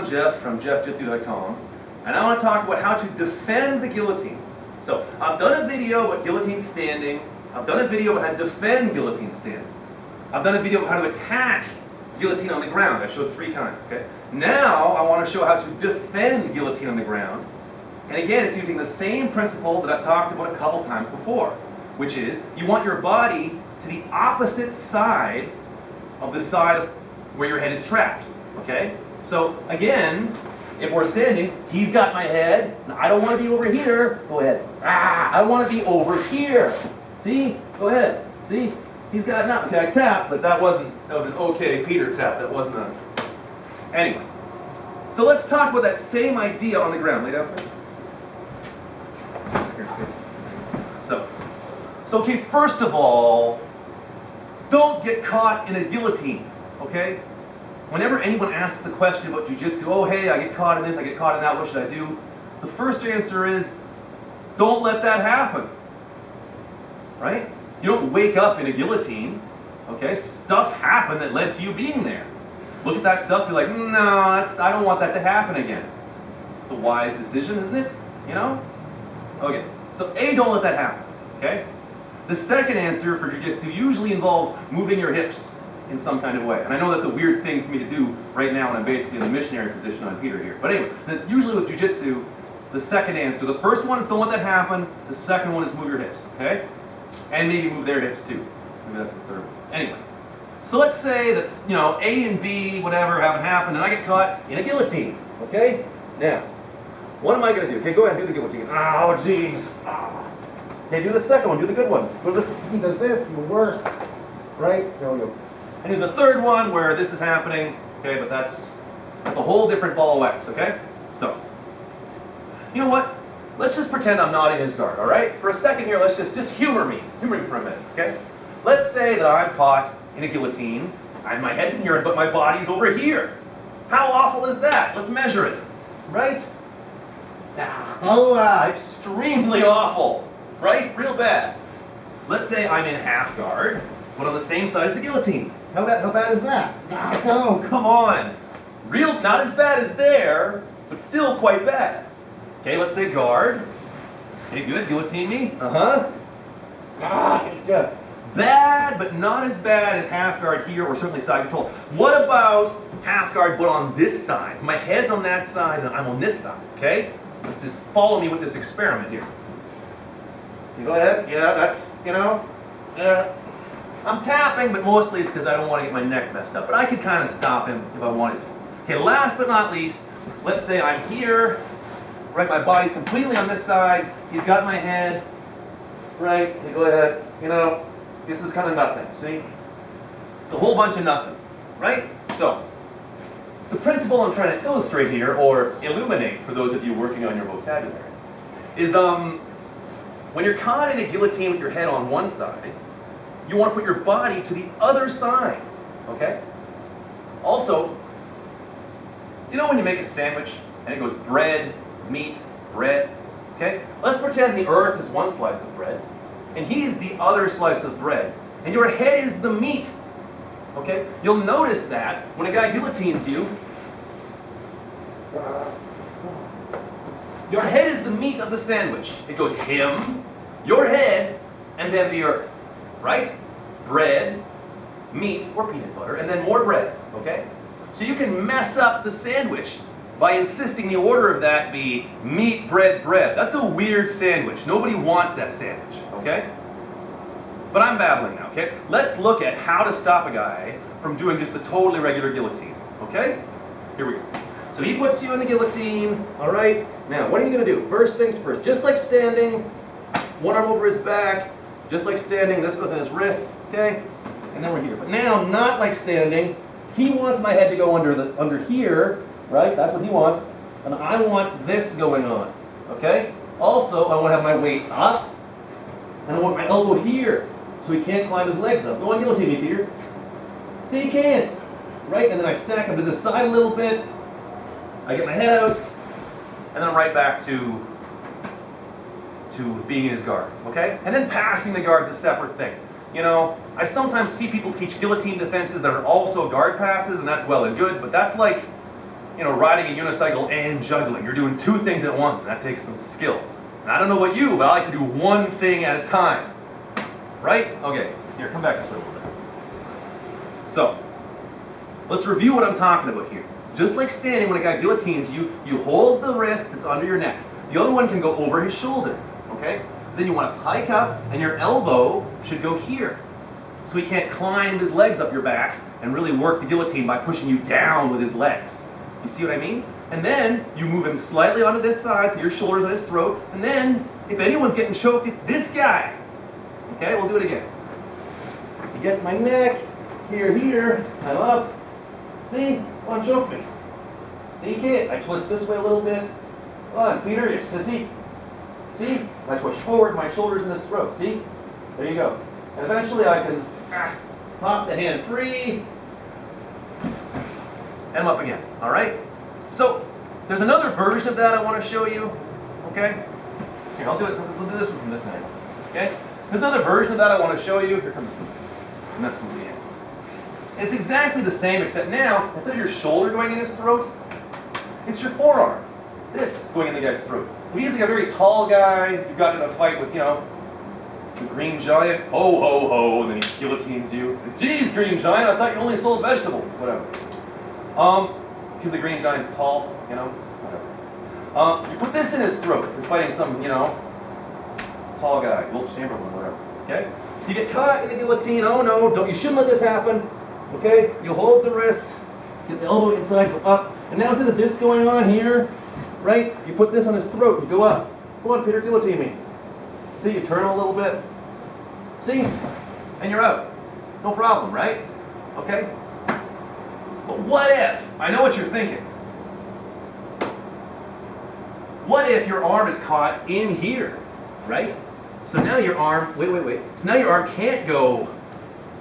Jeff from JeffJitsu.com, and I want to talk about how to defend the guillotine. So I've done a video about guillotine standing. I've done a video about how to defend guillotine standing. I've done a video about how to attack guillotine on the ground. I showed 3 kinds. Okay. Now I want to show how to defend guillotine on the ground. And again, it's using the same principle that I've talked about a couple times before, which is you want your body to the opposite side of the side where your head is trapped. Okay? So again, if we're standing, he's got my head. Now, I don't want to be over here. Go ahead. I want to be over here. See? Go ahead. See? He's got enough. Okay, I tapped, but that was an okay Peter tap. That wasn't a... Anyway. So let's talk about that same idea on the ground. Lay down, please. Here's this. So okay, first of all, don't get caught in a guillotine. Okay? Whenever anyone asks the question about jiu-jitsu, oh hey, I get caught in this, I get caught in that, what should I do? The first answer is, don't let that happen. Right? You don't wake up in a guillotine. Okay? Stuff happened that led to you being there. Look at that stuff, be like, no, I don't want that to happen again. It's a wise decision, isn't it? You know? Okay. So A, don't let that happen. Okay? The second answer for jiu-jitsu usually involves moving your hips in some kind of way. And I know that's a weird thing for me to do right now when I'm basically in the missionary position on Peter here. But anyway, usually with jiu-jitsu, the second answer, the first one is don't let that happen. The second one is move your hips, okay? And maybe move their hips too. Maybe that's the third one. Anyway, so let's say that, you know, A and B, whatever, haven't happened, and I get caught in a guillotine, okay? Now, what am I going to do? Okay, go ahead and do the guillotine. Oh, jeez. Okay, do the second one. Do the good one. Go to this. He does this. Even worse. Right? There we go. And here's the third one where this is happening. Okay, but that's a whole different ball of wax. Okay? So, you know what? Let's just pretend I'm not in his guard. All right? For a second here, let's just humor me. Humor me for a minute. Okay? Let's say that I'm caught in a guillotine. And my head's in here, but my body's over here. How awful is that? Let's measure it. Right? Extremely awful. Right? Real bad. Let's say I'm in half guard, but on the same side as the guillotine. How bad is that? Oh, come on. Not as bad as there, but still quite bad. Okay, let's say guard. Okay, good. Guillotine me. Good. Bad, but not as bad as half guard here, or certainly side control. What about half guard, but on this side? So my head's on that side, and I'm on this side. Okay? Let's just follow me with this experiment here. You go ahead. Yeah, that's, you know, yeah. I'm tapping, but mostly it's because I don't want to get my neck messed up. But I could kind of stop him if I wanted to. Okay, last but not least, let's say I'm here, right? My body's completely on this side. He's got my head, right? You go ahead. You know, this is kind of nothing, see? It's a whole bunch of nothing, right? So, the principle I'm trying to illustrate here, or illuminate for those of you working on your vocabulary, is when you're caught in a guillotine with your head on one side, you want to put your body to the other side, okay? Also, you know when you make a sandwich and it goes bread, meat, bread, okay? Let's pretend the earth is one slice of bread and he's the other slice of bread and your head is the meat, okay? You'll notice that when a guy guillotines you, your head is the meat of the sandwich. It goes him, your head, and then the earth. Right? Bread, meat, or peanut butter, and then more bread, okay? So you can mess up the sandwich by insisting the order of that be meat, bread, bread. That's a weird sandwich. Nobody wants that sandwich, okay? But I'm babbling now, okay? Let's look at how to stop a guy from doing just the totally regular guillotine, okay? Here we go. So he puts you in the guillotine, all right? Now, what are you going to do? First things first. Just like standing, one arm over his back, just like standing, this goes in his wrist, okay? And then we're here. But now, not like standing, he wants my head to go under here, right? That's what he wants. And I want this going on, okay? Also, I want to have my weight up, and I want my elbow here, so he can't climb his legs up. Go on, guillotine me, Peter. See, he can't, right? And then I stack him to the side a little bit. I get my head out, and then I'm right back to being in his guard, okay? And then passing the guard's a separate thing. You know, I sometimes see people teach guillotine defenses that are also guard passes, and that's well and good, but that's like riding a unicycle and juggling. You're doing two things at once, and that takes some skill. And I don't know about you, but I like to do one thing at a time. Right? Okay, here, come back this way a little bit. So, let's review what I'm talking about here. Just like standing when a guy guillotines you, you hold the wrist that's under your neck. The other one can go over his shoulder, okay? Then you want to pike up, and your elbow should go here. So he can't climb his legs up your back and really work the guillotine by pushing you down with his legs. You see what I mean? And then you move him slightly onto this side, so your shoulder's on his throat, and then if anyone's getting choked, it's this guy. Okay, we'll do it again. He gets my neck, here, I'm up. See? Come on, choke me. See, you can't. I twist this way a little bit. Come on, Peter, you sissy. See? I push forward, my shoulder's in his throat. See? There you go. And eventually I can pop the hand free, and I'm up again. All right? So, there's another version of that I want to show you. Okay? Here, I'll do it. We'll do this one from this angle. Okay? There's another version of that I want to show you. Here comes the mess with the end. It's exactly the same, except now, instead of your shoulder going in his throat, it's your forearm. This going in the guy's throat. If he's like a very tall guy, you've got in a fight with, the Green Giant, ho, ho, ho, and then he guillotines you. Geez, Green Giant, I thought you only sold vegetables. Whatever. Because the Green Giant's tall, whatever. You put this in his throat. You're fighting some, tall guy, Wilt Chamberlain, whatever. Okay? So you get caught in the guillotine. Oh no, you shouldn't let this happen. Okay? You hold the wrist, get the elbow inside, go up. And now instead of this going on here, right? You put this on his throat, you go up. Come on, Peter, guillotine me. See, you turn him a little bit. See? And you're out. No problem, right? Okay? But what if, I know what you're thinking. What if your arm is caught in here, right? So now your arm, wait. So now your arm can't go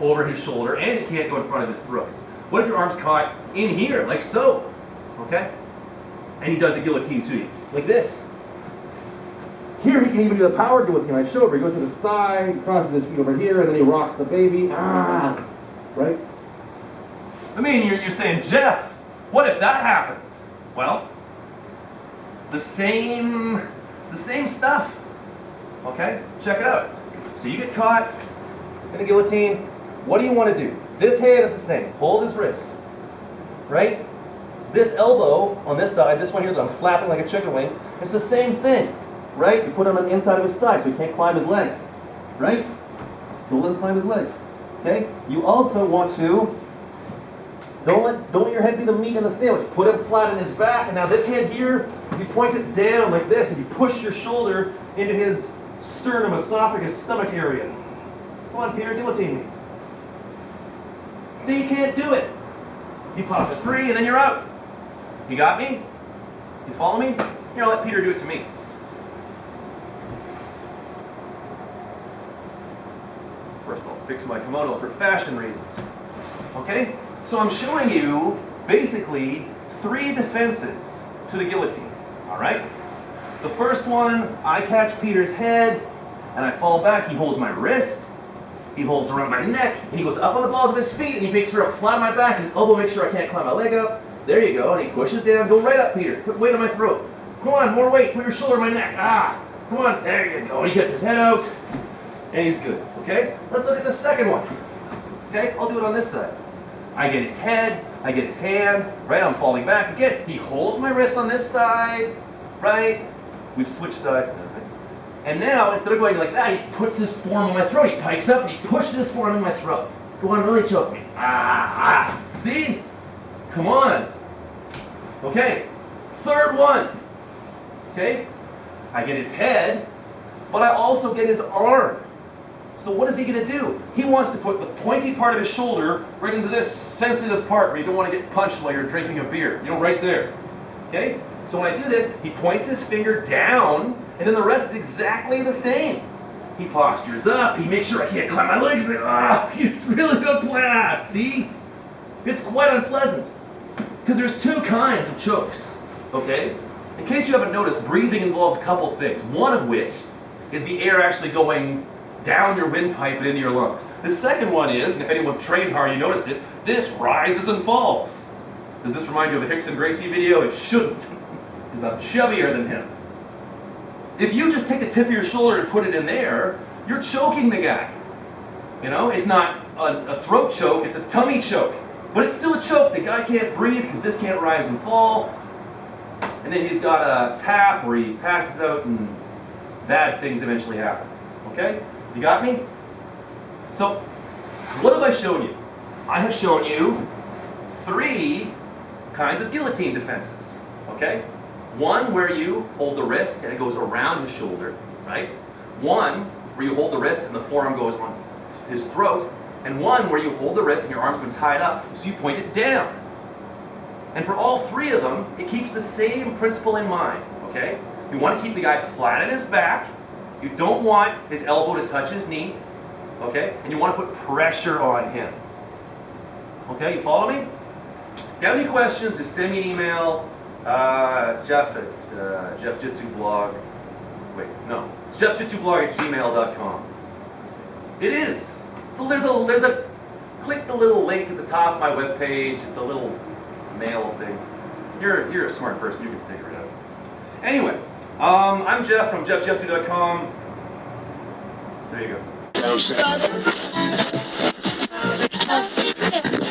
over his shoulder and it can't go in front of his throat. What if your arm's caught in here, like so? Okay? And he does a guillotine to you, like this. Here he can even do the power guillotine I showed where he goes to the side, crosses his feet over here, and then he rocks the baby. Right? I mean, you're saying, Jeff, what if that happens? Well, the same stuff. Okay? Check it out. So you get caught in a guillotine. What do you want to do? This hand is the same. Hold his wrist. Right? This elbow on this side, this one here that I'm flapping like a chicken wing, it's the same thing. Right? You put him on the inside of his thigh so he can't climb his leg. Right? Don't let him climb his leg. Okay? You also want to don't let your head be the meat in the sandwich. Put him flat in his back, and now this hand here, you point it down like this, and you push your shoulder into his sternum, esophagus, stomach area. Come on, Peter, guillotine me. See, you can't do it. You pop it free, and then you're out. You got me? You follow me? Here, let Peter do it to me. First, I'll fix my kimono for fashion reasons. Okay? So I'm showing you, basically, 3 defenses to the guillotine. Alright? The first one, I catch Peter's head, and I fall back. He holds my wrist, he holds around my neck, and he goes up on the balls of his feet, and he makes sure I'm flat on my back. His elbow makes sure I can't climb my leg up. There you go. And he pushes down. Go right up, Peter. Put weight on my throat. Come on, more weight. Put your shoulder on my neck. Come on. There you go. And he gets his head out, and he's good. Okay? Let's look at the second one. Okay? I'll do it on this side. I get his head, I get his hand, right? I'm falling back again. He holds my wrist on this side, right? We've switched sides now, right? And now, instead of going like that, he puts his forearm on my throat. He pikes up and he pushes his forearm in my throat. Go on, really choke me. See? Come on. Okay. Third one. Okay? I get his head, but I also get his arm. So what is he going to do? He wants to put the pointy part of his shoulder right into this sensitive part where you don't want to get punched while you're drinking a beer. Right there. Okay? So when I do this, he points his finger down, and then the rest is exactly the same. He postures up. He makes sure I can't climb my legs. It's really unpleasant. See? It's quite unpleasant. Because there's 2 kinds of chokes. Okay? In case you haven't noticed, breathing involves a couple things. One of which is the air actually going down your windpipe and into your lungs. The second one is, and if anyone's trained hard, you notice this rises and falls. Does this remind you of the Hickson Gracie video? It shouldn't, because I'm chubbier than him. If you just take the tip of your shoulder and put it in there, you're choking the guy. You know, it's not a throat choke, it's a tummy choke. But it's still a choke. The guy can't breathe because this can't rise and fall. And then he's got a tap where he passes out and bad things eventually happen. Okay? You got me? So, what have I shown you? I have shown you 3 kinds of guillotine defenses. Okay? One where you hold the wrist and it goes around his shoulder, right? One where you hold the wrist and the forearm goes on his throat. And one where you hold the wrist and your arm's been tied up, so you point it down. And for all 3 of them, it keeps the same principle in mind, okay? You want to keep the guy flat on his back. You don't want his elbow to touch his knee, okay? And you want to put pressure on him. Okay, you follow me? If you have any questions, just send me an email. Jeff at Jeff Jitsu blog. Wait, no. It's jeffjitsublog@gmail.com. It is. So there's a click the little link at the top of my webpage. It's a little mail thing. You're a smart person. You can figure it out. Anyway, I'm Jeff from jeffjitsu.com. There you go.